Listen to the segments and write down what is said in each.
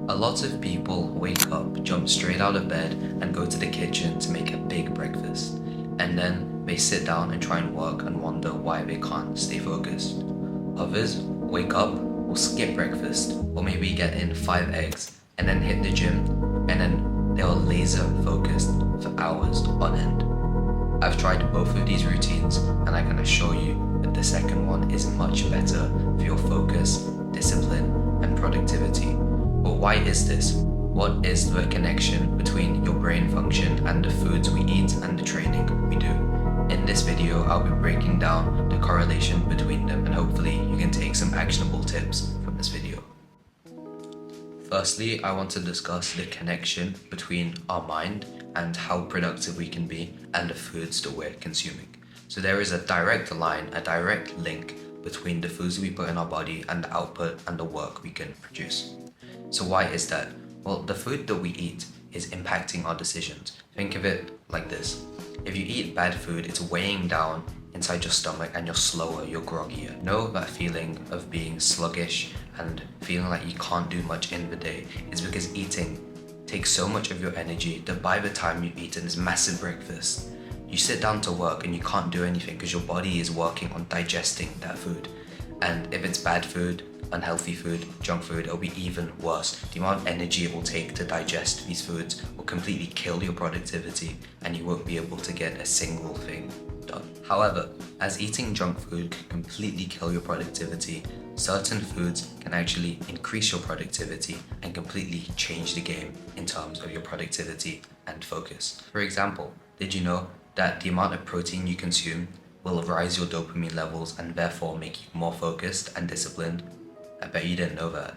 A lot of people wake up, jump straight out of bed, and go to the kitchen to make a big breakfast. And then they sit down and try and work and wonder why they can't stay focused. Others wake up, will skip breakfast, or maybe get in 5 eggs, and then hit the gym, and then they are laser focused for hours on end. I've tried both of these routines, and I can assure you that the second one is much better for your focus, discipline, and productivity. But why is this? What is the connection between your brain function and the foods we eat and the training we do? In this video, I'll be breaking down the correlation between them, and hopefully you can take some actionable tips from this video. Firstly, I want to discuss the connection between our mind and how productive we can be and the foods that we're consuming. So there is a direct line, a direct link between the foods we put in our body and the output and the work we can produce. So why is that? Well, the food that we eat is impacting our decisions. Think of it like this. If you eat bad food, it's weighing down inside your stomach and you're slower, you're groggier. Know that feeling of being sluggish and feeling like you can't do much in the day is because eating takes so much of your energy that by the time you've eaten this massive breakfast, you sit down to work and you can't do anything because your body is working on digesting that food. And if it's bad food, unhealthy food, junk food, it'll be even worse. The amount of energy it will take to digest these foods will completely kill your productivity and you won't be able to get a single thing done. However, as eating junk food can completely kill your productivity, certain foods can actually increase your productivity and completely change the game in terms of your productivity and focus. For example, did you know that the amount of protein you consume will rise your dopamine levels and therefore make you more focused and disciplined? I bet you didn't know that.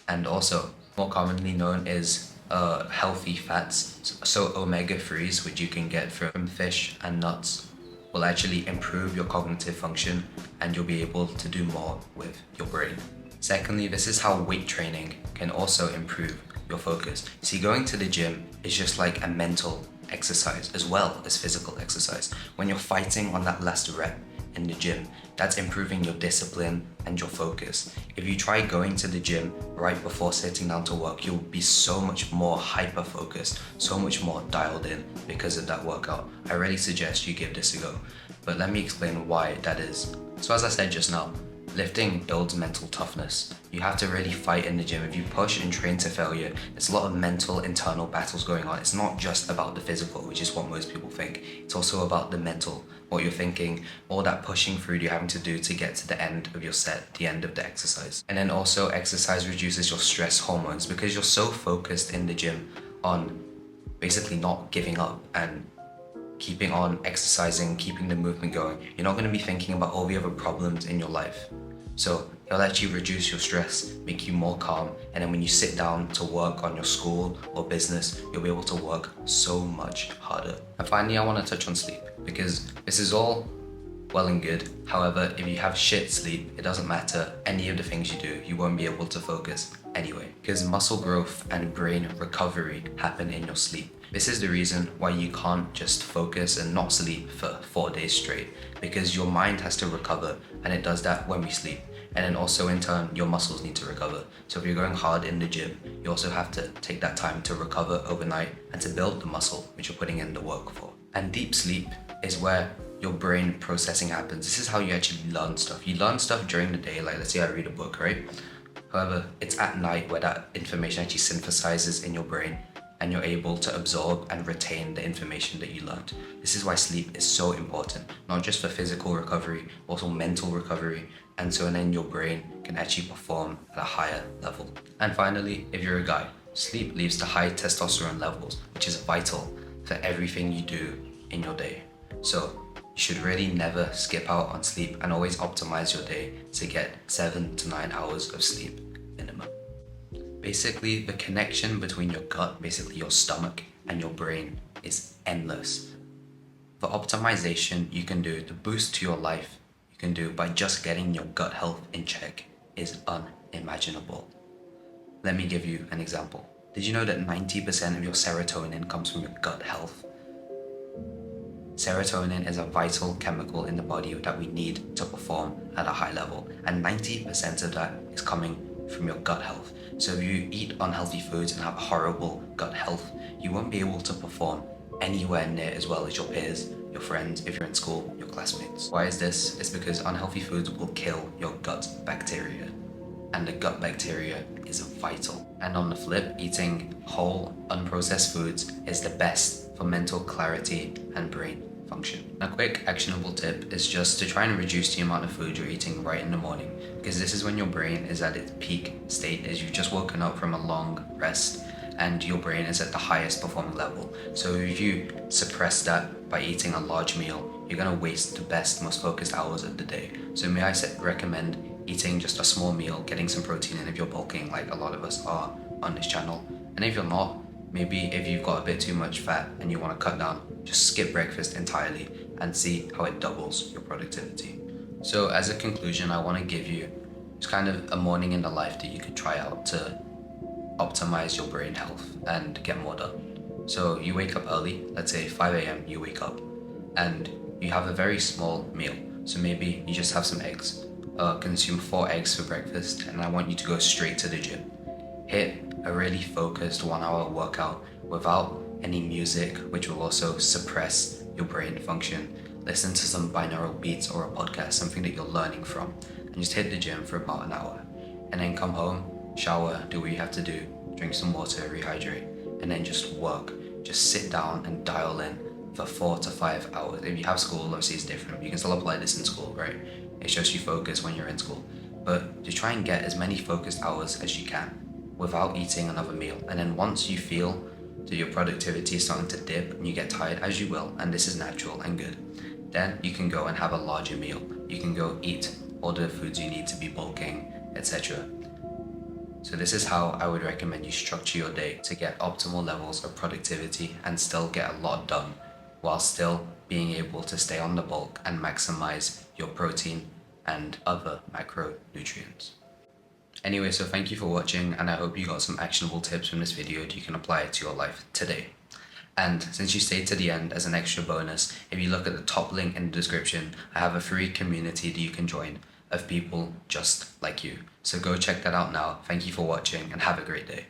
And also, more commonly known is healthy fats. So omega-3s, which you can get from fish and nuts, will actually improve your cognitive function and you'll be able to do more with your brain. Secondly, this is how weight training can also improve your focus. See, going to the gym is just like a mental exercise as well as physical exercise. When you're fighting on that last rep in the gym, that's improving your discipline and your focus. If you try going to the gym right before sitting down to work, you'll be so much more hyper focused, so much more dialed in because of that workout. I really suggest you give this a go. But let me explain why that is. So as I said just now, lifting builds mental toughness. You have to really fight in the gym. If you push and train to failure, there's a lot of mental internal battles going on. It's not just about the physical, which is what most people think. It's also about the mental, what you're thinking, all that pushing through you're having to do to get to the end of your set, the end of the exercise. And then also exercise reduces your stress hormones because you're so focused in the gym on basically not giving up and keeping on exercising, keeping the movement going. You're not going to be thinking about all the other problems in your life. So it'll actually reduce your stress, make you more calm, and then when you sit down to work on your school or business, you'll be able to work so much harder. And finally, I want to touch on sleep because this is all well and good. However, if you have shit sleep, it doesn't matter any of the things you do, you won't be able to focus anyway, because muscle growth and brain recovery happen in your sleep. This is the reason why you can't just focus and not sleep for 4 days straight, because your mind has to recover, and it does that when we sleep. And then also in turn, your muscles need to recover. So if you're going hard in the gym, you also have to take that time to recover overnight and to build the muscle which you're putting in the work for. And deep sleep is where your brain processing happens. This is how you actually learn stuff. You learn stuff during the day, like let's say I read a book, right? However, it's at night where that information actually synthesizes in your brain and you're able to absorb and retain the information that you learned. This is why sleep is so important, not just for physical recovery, also mental recovery, and then your brain can actually perform at a higher level. And finally, if you're a guy, sleep leads to high testosterone levels, which is vital for everything you do in your day. So you should really never skip out on sleep and always optimize your day to get 7 to 9 hours of sleep minimum. Basically, the connection between your gut, basically your stomach, and your brain is endless. The optimization you can do, the boost to your life you can do by just getting your gut health in check is unimaginable. Let me give you an example. Did you know that 90% of your serotonin comes from your gut health? Serotonin is a vital chemical in the body that we need to perform at a high level, and 90% of that is coming from your gut health. So if you eat unhealthy foods and have horrible gut health, you won't be able to perform anywhere near as well as your peers, your friends, if you're in school, your classmates. Why is this? It's because unhealthy foods will kill your gut bacteria, and the gut bacteria is vital. And on the flip, eating whole, unprocessed foods is the best for mental clarity and brain function. A quick actionable tip is just to try and reduce the amount of food you're eating right in the morning, because this is when your brain is at its peak state, as you've just woken up from a long rest and your brain is at the highest performing level. So if you suppress that by eating a large meal, you're gonna waste the best, most focused hours of the day. So may I recommend eating just a small meal, getting some protein in if you're bulking like a lot of us are on this channel. And if you're not, maybe if you've got a bit too much fat and you want to cut down, just skip breakfast entirely and see how it doubles your productivity. So as a conclusion, I want to give you just kind of a morning in the life that you could try out to optimize your brain health and get more done. So you wake up early, let's say 5 a.m. you wake up and you have a very small meal. So maybe you just have some eggs, consume 4 eggs for breakfast, and I want you to go straight to the gym. Hit a really focused 1 hour workout without any music, which will also suppress your brain function. Listen to some binaural beats or a podcast, something that you're learning from, and just hit the gym for about an hour. And then come home, shower, do what you have to do, drink some water, rehydrate, and then just work. Just sit down and dial in for 4 to 5 hours. If you have school, obviously it's different. You can still apply this in school, right? It's just you focus when you're in school. But just try and get as many focused hours as you can without eating another meal. And then once you feel that your productivity is starting to dip and you get tired, as you will, and this is natural and good, then you can go and have a larger meal. You can go eat all the foods you need to be bulking, etc. So this is how I would recommend you structure your day to get optimal levels of productivity and still get a lot done, while still being able to stay on the bulk and maximize your protein and other macronutrients. Anyway, so thank you for watching, and I hope you got some actionable tips from this video that you can apply to your life today. And since you stayed to the end, as an extra bonus, if you look at the top link in the description, I have a free community that you can join of people just like you. So go check that out now. Thank you for watching and have a great day.